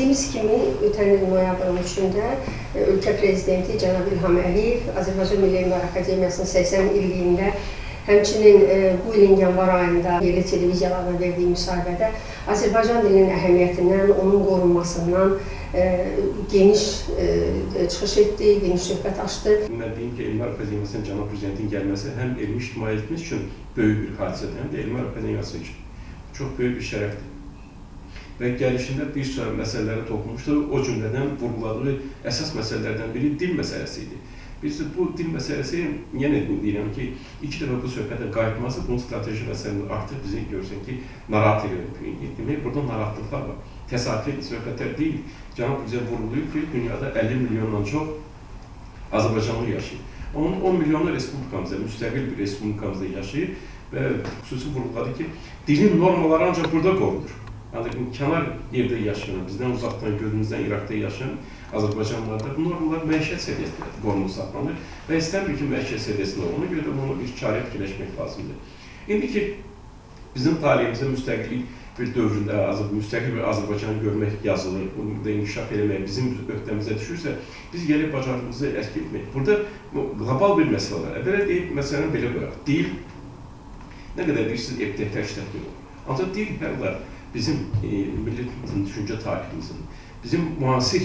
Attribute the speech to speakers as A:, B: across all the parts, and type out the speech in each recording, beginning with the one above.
A: Bildiyimiz kimi, ötən il noyabrın 3-də ölkə prezidenti cənab İlham Əliyev Azərbaycan Milli Elmlər Akademiyasının 80 illiyində, həmçinin bu ilin yanvar ayında yerli televiziyalarına verdiyi müsahibədə Azərbaycan dilinin əhəmiyyətindən, onun qorunmasından geniş çıxış etdi, geniş söhbət açdı.
B: Mən deyim ki, Elmlər Akademiyasının cənab prezidentin gəlməsi həm elmi ictimaiyyətimiz üçün böyük bir hadisədir, həm də Elmlər Akademiyası üçün çox böyük bir şərəfdir. Və gəlişində bir sıra məsələlərə toxunmuşdur. O cümlədən vurguladığı əsas məsələlərdən biri dil məsələsi idi. Biz bu dil məsələsi, yenə deyirəm ki, ilk dəfə bu söhbətə qayıtması, bunun strateji məsələnin artıq bizi görsən ki, narahat etmək. Burada narahatlıqlar var. Təsadüfi söhbətlər deyil. Cənab prezident vurgulayıb ki, dünyada 50 milyondan çox Azərbaycanlı yaşayır. Onun 10 milyonu respublikamızda, müstəqil bir respublikamızda yaşayır və xüsusi vurguladı ki, dilin normaları ancaq burada qorunur. Yəni, kənar yerdə yaşayan, bizdən uzaqdan, gözümüzdən İraqda yaşayan Azərbaycanlılarda bu normalar məişət səviyyəsində qorunub saxlanır və istəmir ki, məişət səviyyəsində ona görə də bunu bir çarə fikirləşmək lazımdır. İndi ki, bizim tariximizdə müstəqillik bir dövründə müstəqil bir Azərbaycanı görmək yazılır, bunu da inkişaf eləmək bizim öhdəmizə düşürsə, biz gəlib bacarığımızı ərk etmək. Burada qlobal bir məsələ var. Belə deyib, məsələni belə qoyaq. Dil, nə qədər deyirsiniz, epidemiya işlətmək olur. Ancaq dil hərlə bizim milli düşüncə tariximizin, bizim müasir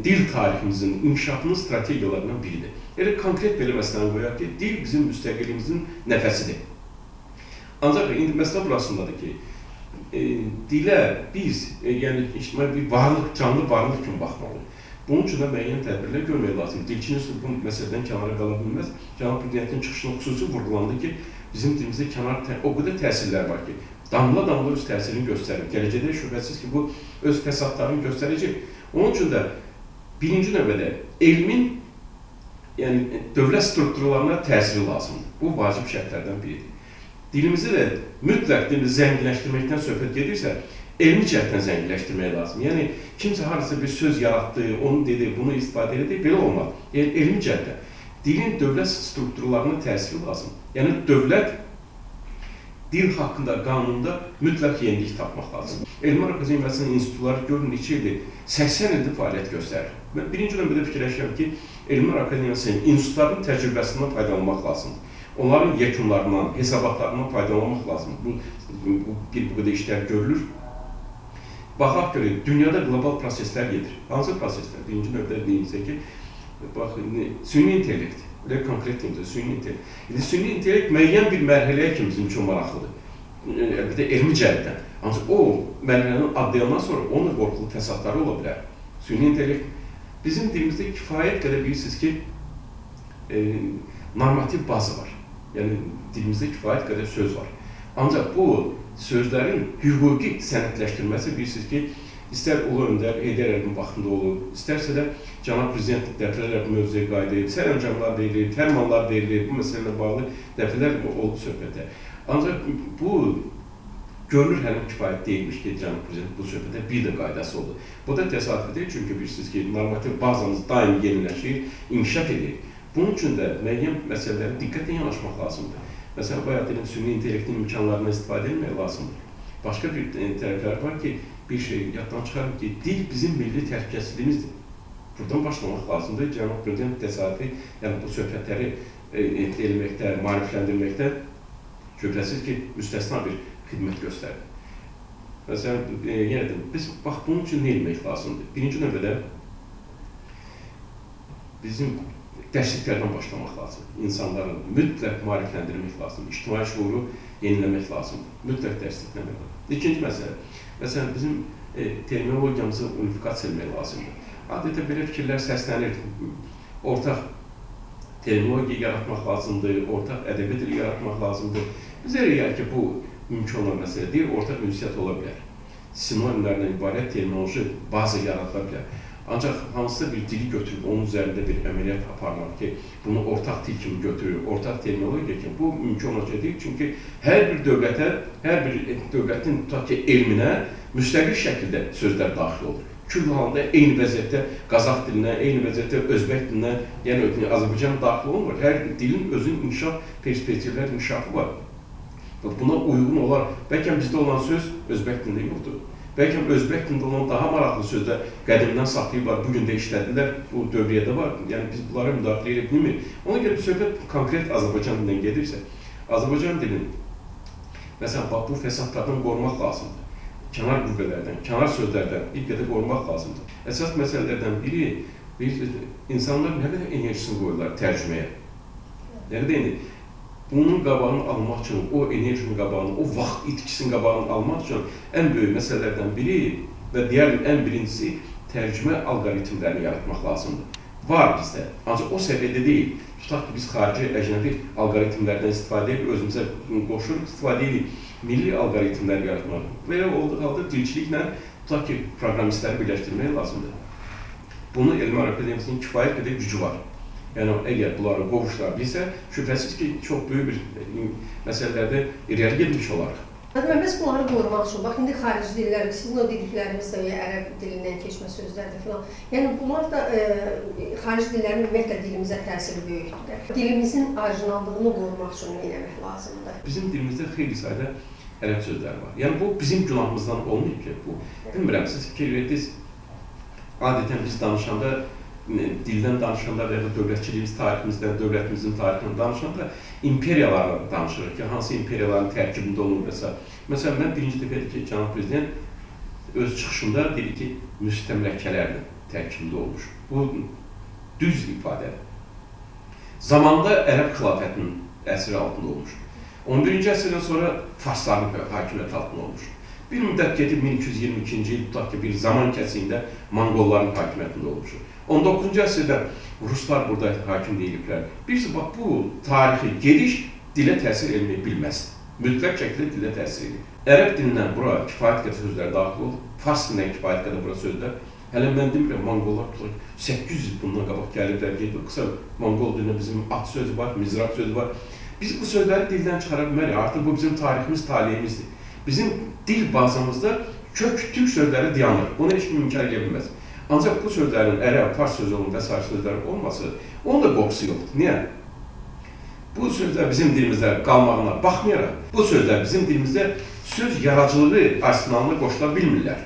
B: dil tariximizin inkişafının strategiyalarından biridir. Elə konkret belə məsələni qoyaq ki, dil bizim müstəqilliyimizin nəfəsidir. Ancaq indi məsələ burasındadır ki, dilə biz, yəni ictimai bir varlıq, canlı varlıq kimi baxmalıyıq. Bunun üçün də müəyyən tədbirlər görmək lazımdır. Dilçiniz bu məsələdən kənara qala bilməz. Cənab prezidentin çıxışına xüsusi vurgulandı ki, bizim dilimizdə o qədər təsirlər var ki, damla-damla öz təsirini göstərir. Gələcəkdə şübhəsiz ki, bu öz fəsadlarını göstərəcək. Onun üçün də birinci növbədə elmin, yəni dövlət strukturlarına təsiri lazımdır. Bu vacib şərtlərdən biridir. Dilimizi də mütləq zənginləşdirməkdən söhbət gedirsə, elmi cəhətdən zənginləşdirmək lazım. Yəni, kimsə harasa bir söz yaratdı, onu dedi, bunu istifadə edildi, belə olmaz. Yəni, elmi cəhətdən. Dilin dövlət strukturlarına təsiri lazım. Yəni, dövlət dil haqqında, qanunda mütləq yenilik tapmaq lazım. Elmlər Akademiyasının institutları görün, neçə ildir, 80 ildir fəaliyyət göstərir. Mən birinci növbədə fikirləşirəm ki, Elmlər Akademiyasının institutlarının təcrübəsindən faydalanmaq lazımdır. Onların yekunlarından, hesabatlarından faydalanmaq lazımdır. Bu qədər işlər görülür. Baxaq görək, dünyada qlobal proseslər gedir. Hansı proseslər? Birinci növbədə deyilsə ki, süni intellekt. Elə konkret deyimizə, süni intellekt. Süni intellekt müəyyən bir mərhələyə kimi bizim üçün maraqlıdır. Bir də elmi cəhətdən. Ancaq o mərhələni adlayandan sonra onun da qorxulu fəsadları ola bilər. Süni intellekt. Bizim dilimizdə kifayət qədər bilirsiniz ki, normativ bazı var. Yəni, dilimizdə kifayət qədər söz var. Ancaq bu sözlərin hüquqi sənədləşdirməsi bilirsiniz ki, İstər Ulu Öndər, Heydər Əliyevin vaxtında olub, istərsə də cənab prezident dəfələrlə bu mövzuya qayıdıb, sərəncamlar verilir, fərmanlar verilir, bu məsələlə bağlı dəfələrlə oldu söhbətə. Ancaq bu görünür hələ kifayət deyilmiş ki, cənab prezident bu söhbətə bir də qaydası oldu. Bu da təsadüfi deyil, çünki bilirsiniz ki, normativ bazamız daim yeniləşir, inkişaf edir. Bunun üçün də müəyyən məsələlərə diqqətlə yanaşmaq lazımdır. Məsələn, bayaq deyilən süni intellektin imkanlarına istifadə etmək lazımdır. Başqa bir tərəflər var ki, bir şey yaddan çıxarım ki, dil bizim milli təhlükəsizliyimizdir. Buradan başlamaq lazımdır. Cənab prezident təsadüfi, yəni bu söhbətləri elməkdə, maarifləndirməkdə şübhəsiz ki, müstəsna bir xidmət göstərir. Məsələn, yenə də, biz bax, bunun üçün nə etmək lazımdır? Birinci növbədə bizim dərsliklərdən başlamaq lazım. İnsanları mütləq maarifləndirmək lazım. İctimai şuuru yeniləmək lazımdır. Mütləq dərslikləmək lazım. İkinci məsələ, məsələn, bizim terminologiyamızı unifikasiya etmək lazımdır. Adətən belə fikirlər səslənir. Ortaq terminologiya yaratmaq lazımdır, ortaq ədəbi dil yaratmaq lazımdır. Bizə elə ki, bu mümkün olan məsələ deyil, ortaq ünsiyyət ola bilər. Sinonimlərdən ibarət terminoloji bazı yaratıla bilər. Ancaq hansısa bir dili götürüb, onun üzərində bir əməliyyat aparmaq ki, bunu ortaq dil kimi götürür, ortaq terminologiya kimi, bu mümkün olacaq deyil. Çünki hər bir dövlətə, hər bir dövlətin tutaq ki, elminə müstəqil şəkildə sözlər daxil olur. Küll halında eyni vəziyyətdə Qazax dilinə, eyni vəziyyətdə Özbək dilinə, yəni Azərbaycan daxil olmur. Hər dilin özünün inkişaf perspektivlər inkişafı var. Buna uyğun olar. Bəlkə bizdə olan söz Özbək dilində yoxdur. Bəlkə özbək dilində olan daha maraqlı sözlər qədimdən saxlayıblar, bugün də işlədilər, bu dövriyədə var. Yəni biz bunları müdaxilə edə bilmirik. Ona görə söhbət konkret Azərbaycan dilindən gedirsə, Azərbaycan dilinin məsələn, bu fəsadlardan qorumaq lazımdır. Kənar qüvvələrdən, kənar sözlərdən bir qədər qorumaq lazımdır. Əsas məsələlərdən biri, insanlar nə qədər enerjisini qoyurlar tərcüməyə. Nə qədər bunun qabağını almaq üçün, o enerjinin qabağını, o vaxt itkisinin qabağını almaq üçün ən böyük məsələlərdən biri və digər ən birincisi tərcümə alqoritmlərini yaratmaq lazımdır. Var bizdə, ancaq o səviyyədə deyil. Tutaq ki, biz xarici, əcnəbi alqoritmlərdən istifadə edib, özümüzə qoşuruq, istifadə edib milli alqoritmlər yaratmaq. Və ya olduğu halda dilçiliklə tutaq ki, proqramistləri birləşdirmək lazımdır. Bunun Elmlər Akademiyasının kifayət qədər gücü var. Yəni, əgər bunları qovuşdura bilsə, şübhəsiz ki, çox böyük bir məsələlərdə irəli getmiş olarıq.
A: Biz bunları qorumaq üçün, bax, indi xarici dillər, sizin o dedikləriniz də ərəb dilindən keçmə sözlərdir filan. Yəni, bunlar da xarici dillərin ümumiyyətlə dilimizə təsiri böyükdür. Dilimizin orijinallığını qorumaq üçün nə etmək lazımdır?
B: Bizim dilimizdə xeyli sayda ərəb sözləri var. Yəni, bu bizim günahımızdan olmayıb ki, bu. Bilmirəm, siz fikir verdiniz, adətən biz danışanda, dildən danışanda və ya dövlətçiliyimiz tariximizdən, dövlətimizin tarixindən danışanda imperiyalarla danışırıq ki, hansı imperiyaların tərkibində olur və Məsələn, mən birinci dəfədir ki, Cənab Prezident öz çıxışında dedi ki, müstəmləkələrlə tərkibində olmuş. Bu düz ifadədir. Zamanında Ərəb xilafətinin əsiri altında olmuş. 11-ci əsrdən sonra Farsların hakimiyyəti altında olmuş. Bir müddət gedib 1222-ci il tutaq ki, bir zaman kəsiyində Monqolların hakimiyyətində olmuşdur. 19-cu əsrdə Ruslar burada hakim deyiliblər. Birisi, bax, bu tarixi gediş dilə təsir etməyə bilməz. Mütləq şəkildə dilə təsir edir. Ərəb dilindən bura kifayət qədər sözlər daxil oldu. Fars dilindən kifayət qədər bura sözlər. Hələ mən demirəm, Monqollar 800 il bundan qabaq gəliblər, gedib. Qısa Monqol dilində bizim at sözü var, mizraq sözü var. Biz bu sözləri dildən çıxara bilmərik. Artıq bu bizim tariximiz, talihimizdir. Bizim dil bazamızda kök türk sözləri dayanır. Bunu heç kim inkar edə bilməz. Ancaq bu sözlərin ərəb, fars sözü olun və s. sözləri olması, onun da qoxusu yoxdur. Niyə? Bu sözlər bizim dilimizdə qalmağına baxmayaraq, bu sözlər bizim dilimizdə söz yaradıcılığı arsenalına qoşula bilmirlər.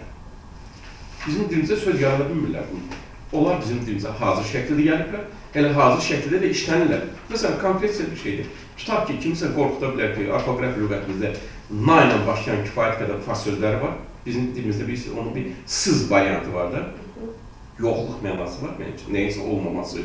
B: Bizim dilimizdə söz yarada bilmirlər. Onlar bizim dilimizə hazır şəkildə gəliblər, elə hazır şəkildə də işlənirlər. Məsələn, konkret bir şeydir. Tutaq ki, kimsə qorxuda bilər ki, orfoqrafi lüğətimizdə na ilə başlayan kifayət qədər fars sözləri var. Bizim dilimizdə onun bir sız variantı var da. Yoxluq mənası var, neysə olmaması.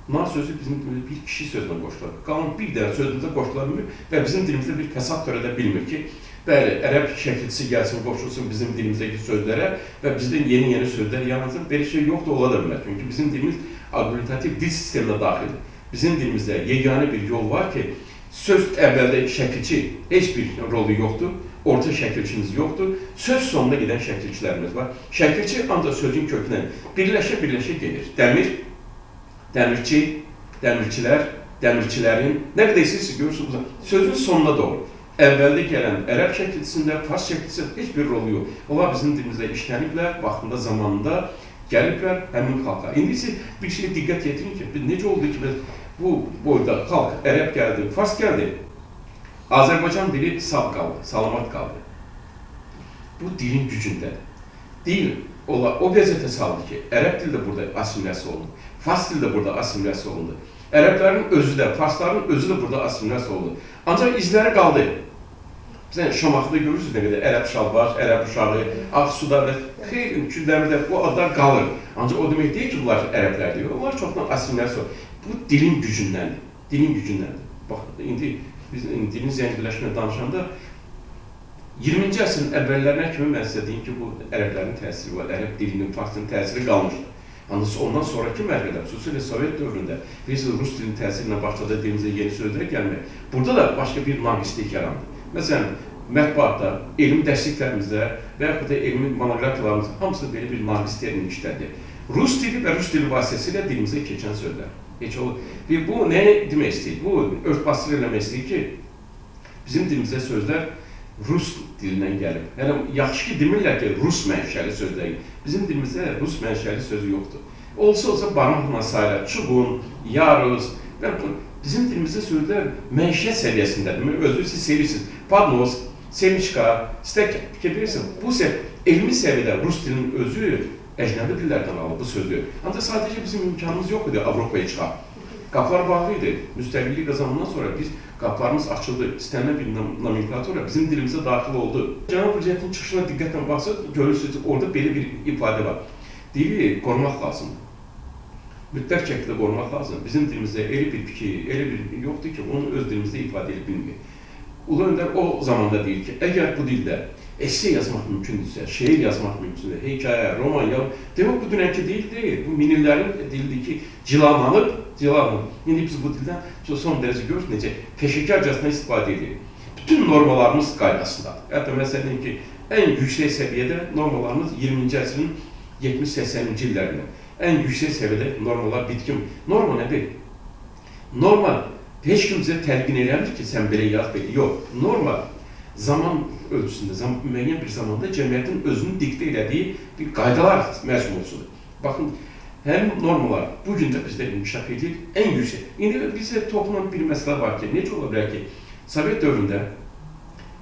B: Na sözü bizim dilimizdə bir kişi sözünə qoşular. Qalan bir dənə sözümüzə qoşula bilmir və bizim dilimizdə bir fəsad törədə bilmir ki, bəli, ərəb şəkilçisi gəlsin, qoşulsun bizim dilimizdəki sözlərə və bizdən yeni sözlər yaransın. Belə şey yoxdur, ola da bilmir. Çünki bizim dilimiz argumentativ dil sisteminə daxildir. Bizim dilimizdə yeganə bir yol var ki, söz əvvəldə şəkilçi heç bir rolu yoxdur, orta şəkilçimiz yoxdur, söz sonuna gedən şəkilçilərimiz var. Şəkilçi ancaq sözün kökündən birləşə gedir. Dəmir, dəmirçi, dəmirçilər, dəmirçilərin, nə qədər istəyirsiniz görürsünüz, sözün sonuna doğru. Əvvəldə gələn ərəb şəkilçisində, fars şəkilçisində heç bir rolu yox. Onlar bizim dilimizdə işləniblər, vaxtında, zamanında gəliblər həmin xalqa. İndi isə bir şeyə diqqət yetirin ki, necə oldu ki, bu boyda xalq, ərəb gəldi, fars gəldi, Azərbaycan dili sağ qaldı, salamat qaldı. Bu dilin gücündədir. Dil o vəziyyətə saldı ki, ərəb dili də burada asimilyasiya olundu, fars dili də burada asimilyasiya olundu. Ərəblərin özü də, farsların özü də burada asimilyasiya olundu. Ancaq izləri qaldı. Şamaxıda görürsünüz nə qədər ərəb şalvar, ərəb uşağı, Ağsuda və xeyli kündlərdə bu adlar qalır. Ancaq o demək deyil ki, bunlar ərəblərdir. Onlar çoxdan asimilyasiya olundu. Bu dilin gücündəndir. Dilin gücündəndir. Bax, indi biz dilin zənginləşmə danışanda 20-ci əsrin əvvəllərinə kimi mən sizə deyim ki, bu ərəblərin təsiri var, ərəb dilinin, farsının təsiri qalmışdır. Ancaq ondan sonraki mərhələdə, xüsusilə Sovet dövründə rus dilinin təsirinə başladı dilimizə yeni sözlər gəlmək. Burada da başqa bir naqislik yarandı. Məsələn, mətbuatda, elmi dərsliklərimizdə və yaxud da elmi monoqrafiyalarımızda hamısı belə bir naqis termin işlədi. Rus dili və rus dili vasitəsilə dilimizə keçən sözlər. Bu nə demək istəyir? Bu örtbasdır eləmək istəyir ki, bizim dilimizdə sözlər rus dilindən gəlib. Yəni, yaxşı ki, demirlər ki, rus mənşəli sözlər. Bizim dilimizdə rus mənşəli sözü yoxdur. Olsa barmaqla sayılar, çubuğun, yaruz. Bizim dilimizdə sözlər mənşət səviyyəsindədir. Özünüz siz sevirsiniz. Padnos, semiçka, stek fikir verirsiniz. Bu elmi səviyyədə rus dilinin özü əcnəbi dillərdən alıb bu sözü. Ancaq sadəcə bizim imkanımız yox idi Avropaya çıxaq. Qapılar bağlı idi. Müstəqillik qazanandan sonra biz qapılarımız açıldı. İstənilən bir nomenklatura bizim dilimizə daxil oldu. Cənab Prezidentin çıxışına diqqətlə baxsaq, görürsünüz orada belə bir ifadə var. Dili qorumaq lazımdır. Mütləq şəkildə qorumaq lazımdır. Bizim dilimizdə elə bir fikir, elə bir yoxdur ki, onu öz dilimizdə ifadə edə bilmir. Ulu Öndər o zamanda deyir ki, əgər bu dildə esse yazmaq mümkündürsə, şeir yazmaq mümkündür, hekayə, roman demək bu dünənki dil deyil. Bu minillərin dilidir ki, cilalanıb. İndi biz bu dildən son dərəcə görürük necə peşəkarcasına istifadə edirik. Bütün normalarımız qaydasındadır. Hətta məsələn ki, ən yüksək səviyyədə normalarımız 20-ci əsrin 70-80-ci illərində. Ən yüksək səviyyədə normalar bitkin. Norma nədir? Norma heç kim bizə təlqin eləmir ki, sən belə yaz, belə. Yox, norma zaman ölçüsündə, müəyyən bir zamanda cəmiyyətin özünün diktə elədiyi bir qaydalar məcmusudur. Baxın, həmin normalar bugün də bizdə inkişaf edir, ən yüksək. İndi bizə toplanan bir məsələ var ki, necə ola bilər ki, Sovet dövründə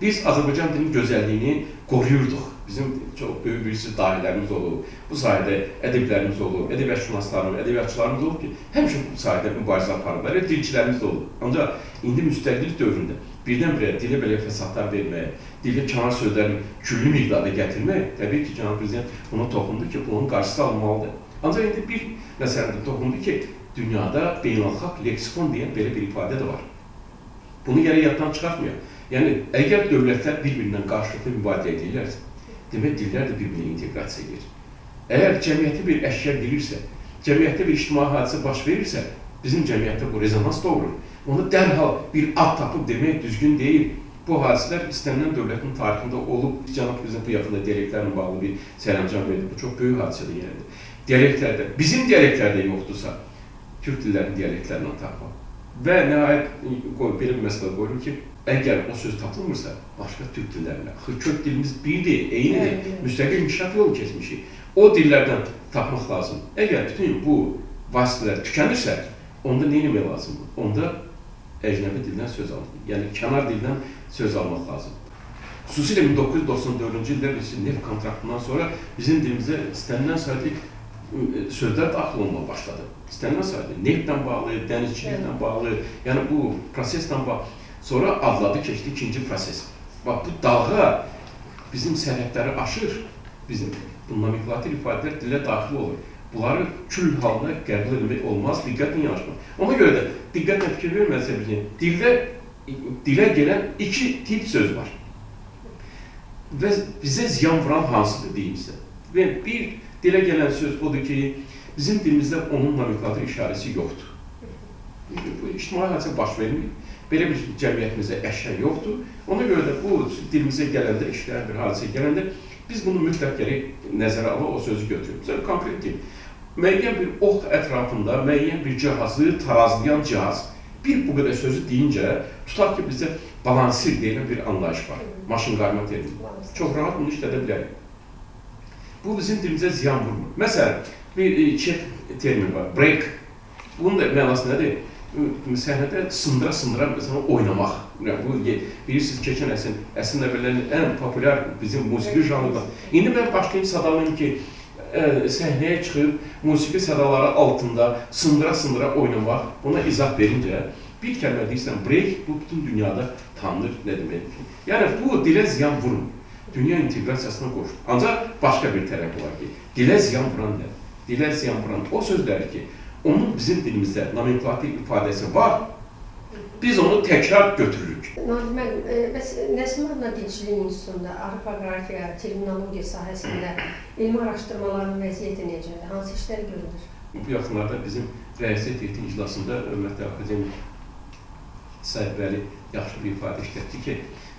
B: biz Azərbaycan dilinin gözəlliyini qoruyurduq. Bizim çox böyük birisi dahilərimiz olub, bu sayədə ədəblərimiz olub, ədəbiyyatşünaslarımız, ədəbiyyatçılarımız olub ki, həmişə bu sayədə mübarizə aparırlar, dilçilərimiz də olub. Ancaq indi müstəqillik dövründə birdən-birə dilə belə fəsadlar vermək, dilə kənar sözlərin küllü miqdarda gətirmək, təbii ki, Cənab Prezident buna toxundu ki, bunun qarşısı alınmalıdır. Ancaq indi bir məsələdə toxundu ki, dünyada beynəlxalq leksikon deyən belə bir ifadə də var. Bunu gərək yaddan çıxartmıyor. Yəni, əgər dövlətlər bir-birindən qarşılıqlı mübadilə edirlərsə, demək, dillər də bir-birinə inteqrasiya edir. Əgər cəmiyyəti bir əşkər bilirsə, cəmiyyətdə bir ictimai hadisə baş verirsə, bizim cəmiyyətdə bu rezonans doğurur. Onu dərhal bir ad tapıb demək düzgün deyil. Bu hadisələr istənilən dövlətin tarixində olub. Cənab Prezident bu yaxında dialektlərlə bağlı bir sərəncam verdi. Bu çox böyük hadisədir yəni. Dialektlərdə, bizim dialektlərdə yoxdursa, Türk dillərinin dialektlərindən tapmaq. Və nəhayət belə bir məsələ qoyulur ki, əgər o söz tapılmırsa, başqa Türk dillərlə, kök dilimiz birdir, eynidir, müstəqil inkişaf yolu keçmişik. O dillərdən tapmaq lazım. Əgər bütün bu vasitələr tükənirsə, onda nə etmək lazımdır? Onda əcnəbi dildən söz almaq, yəni kənar dildən söz almaq lazım. Xüsusilə 1994-cü ildə neft kontraktından sonra bizim dilimizə istənilən sayda sözlər daxil olmağa başladı. İstənilən sayda neftlə bağlı, dənizçiliklə bağlı, yəni bu proseslə bağlı. Sonra adladı keçdi ikinci proses. Bax, bu dalğa bizim sərhədləri aşır, bizim bu nomenklatur ifadələr dilə daxil olur. Bunları kül halına qəbul etmək olmaz, diqqətlə yanaşmaq. Ona görə də diqqətlə fikir verməsə bilin, dilə gələn iki tip söz var. Və bizə ziyan vuran hansıdır deyimsə. Və bir dilə gələn söz odur ki, bizim dilimizdə onun nomenklatur işarəsi yoxdur. Bu ictimai hadisə baş vermir. Belə bir cəmiyyətimizdə əşya yoxdur. Ona görə də bu dilimizə gələndə, işləyən bir hadisə gələndə biz bunu mütləq gərək nəzərə alıb o sözü götürürük. Məsələn, konkret deyim, müəyyən bir ox ətrafında müəyyən bir cihazı tarazlayan cihaz bir bu qədər sözü deyincə, tutaq ki, bizdə balansir deyilən bir anlayış var. Maşın qayma termini. Çox rahat bunu işlədə bilərik. Bu bizim dilimizə ziyan vurmur. Məsələn, bir çek termini var, break. Bunun da mənası nədir? Səhnədə sındıra-sındıra məsələn oynamaq. Bu, bilirsiniz, keçən əslin əvvəllərinin ən populyar bizim musiqi janrı var. İndi mən başlayayım sadalayım ki, səhnəyə çıxıb, musiqi sədaları altında sındıra-sındıra oynamaq, ona izah verincə, bir kəlmə deyirsən, break, bu bütün dünyada tanınır, nə deməkdir. Yəni, bu dilə ziyan vurur, dünya inteqrasiyasına qoşur. Ancaq başqa bir tərəf var ki, dilə ziyan vuran nə? Dilə ziyan vuran o sözləri ki, onun bizim dilimizdə nomenklatur ifadəsi var, biz onu təkrar götürürük.
A: Mən Nəsim adına Dilçilik İnstitutunda orfoqrafiya, terminologiya sahəsində elmi araşdırmaların vəziyyəti necədir? Hansı işlər görülür?
B: Bu yaxınlarda bizim rəissiyyət heyətinin iclasında hörmətli akademik Səhid Vəli yaxşı bir ifadə işlətdi ki,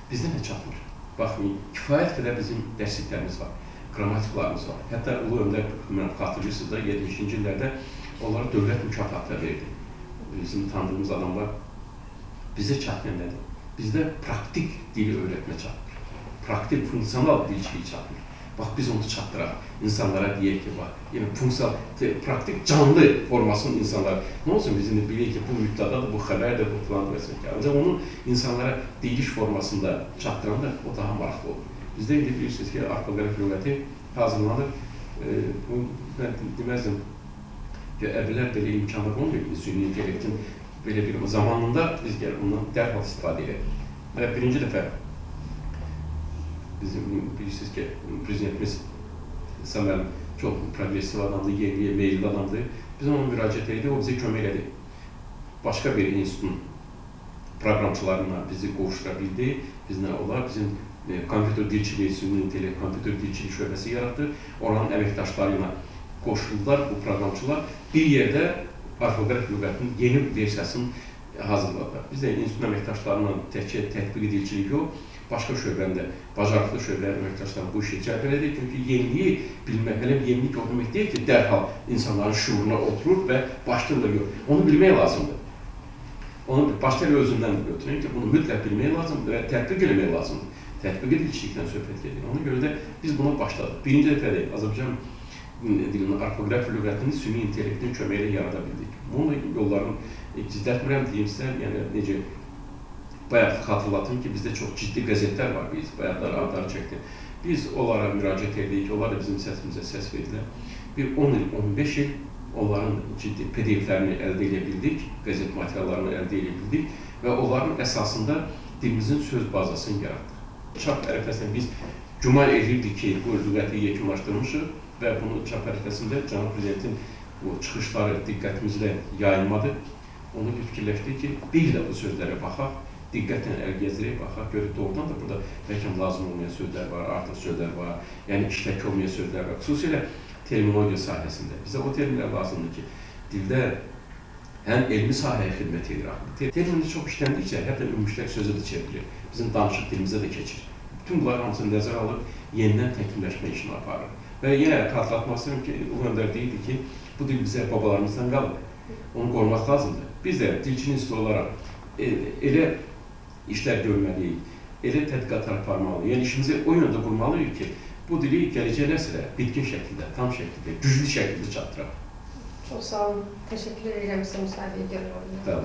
B: bizdə nə çatmır? Baxın, kifayət qədər bizim dərsliklərimiz var, qrammatiklarımız var. Hətta Ulu Öndər xatırlayırsınız da 70-ci illərdə onlara dövlət mükafatları verdi. Bizim tanıdığımız adamlar bizə çatmayan nədir? Bizdə praktik dili öyrətmə çatmır. Praktik, funksional dilçiliyi çatmır. Bax, biz onu çatdıraq. İnsanlara deyək ki, bax, yəni funksional, praktik, canlı formasının insanlar. Nə olsun, biz indi bilək ki, bu müddədadır, bu xəbərdir, bu filan deməsin ki. Ancaq onun insanlara deyiliş formasında çatdıranda o daha maraqlı olur. Bizdə indi bilirsiniz ki, orfoqraf lüğəti hazırlanır. Bu, mən deməzdim ki, əvvəllər belə imkanlar olmuyor, süni intellektin belə bir zamanında biz gəlib bundan dərhal istifadə edək. Və birinci dəfə bizim bilirsiniz ki, prezidentimiz Səməl çox progresiv adamdır, yeniyə meyilli adamdır. Biz ona müraciət etdik, o bizə kömək elədi. Başqa bir institutun proqramçılarına bizi qovuşdura bildi. Bizlə olar, bizim kompüter dilçiliyi, süni intellekt, kompüter dilçiliyi şöbəsi yaratdı. Oranın əməkdaşları ilə qoşuldular bu proqramçılar. Bir yerdə orfoqraf lüğətinin yeni versiyasını hazırladılar. Biz də institutun əməkdaşlarına təkcə tətbiqi dilçilik yox, başqa şöbəndə, bacarıqlı şöbələr əməkdaşlarına bu işi cəlb elədik. Çünki yeniliyi bilmək, elə bir yenilik o demək deyil ki, dərhal insanların şuuruna oturur və başlayırlar yox. Onu bilmək lazımdır. Onu başta özündən götürün ki, bunu mütləq bilmək lazımdır və tətbiq eləmək lazımdır. Tətbiqi dilçilikdən söhbət edir. Ona görə də biz buna başladıq. Birinci dəfədir Azərbaycan dilinin orfoqraf lüğətini süni intellektin köməyi ilə yarada bildik. Bunun yollarını gizlətmirəm deyim sizə, yəni necə bayaq xatırlatım ki, bizdə çox ciddi qəzetlər var, biz bayaqlar adları çəkdik. Biz onlara müraciət etdik, onlar da bizim səsimizə səs verdilər. Bir 10 il, 15 il onların ciddi PDF-lərini əldə edə bildik, qəzet materiallarını əldə edə bildik və onların əsasında dilimizin söz bazasını yaratdıq. Çap ərəfəsində biz güman edirdik ki, bu lüğəti yekunlaşdırmışıq və bunu çap ərəfəsində Cənab Prezidentin bu çıxışları diqqətimizlə yayılmadı. Onu bir fikirləşdik ki, bir də bu sözlərə baxaq, diqqətlə əl gəzdirək, baxaq, görək doğrudan da burada bəlkə lazım olmayan sözlər var, artıq sözlər var, yəni işlək olmayan sözlər var. Xüsusilə terminologiya sahəsində. Bizə o terminlər lazımdır ki, dildə həm elmi sahəyə xidmət edir. Termini çox işləndikcə, hətta ümumştək sözə də çevrilir. Bizim danışıq dilimizə də keçir. Bütün bunlar hamısını nəzərə alıb, yenidən təkmilləşmə işini aparır. Və yenə xatırlatmaq istəyirəm ki, o öndər deyildi ki, bu dil bizə babalarımızdan qalıb. Onu qorumaq lazımdır. Biz də dilçi institutu olaraq elə işlər görməliyik, elə tədqiqatlar aparmalıyıq. Yəni işimizi o yöndə qurmalıyıq ki, bu dili gələcək nəslə bitkin şəkildə, tam şəkildə, güclü şəkildə çatdıraq.
A: Çox sağ olun. Təşəkkür edirəm sizə müsahibəyə görə.